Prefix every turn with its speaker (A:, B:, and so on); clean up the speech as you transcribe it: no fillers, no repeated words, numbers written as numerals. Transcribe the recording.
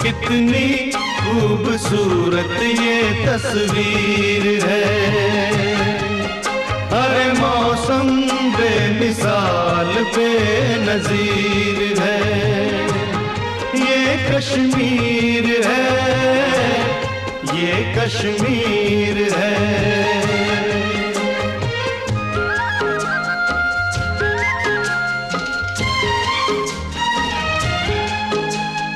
A: कितनी खूबसूरत ये तस्वीर है। अरे मौसम बेमिसाल बेनज़ीर है। ये कश्मीर है, ये कश्मीर है।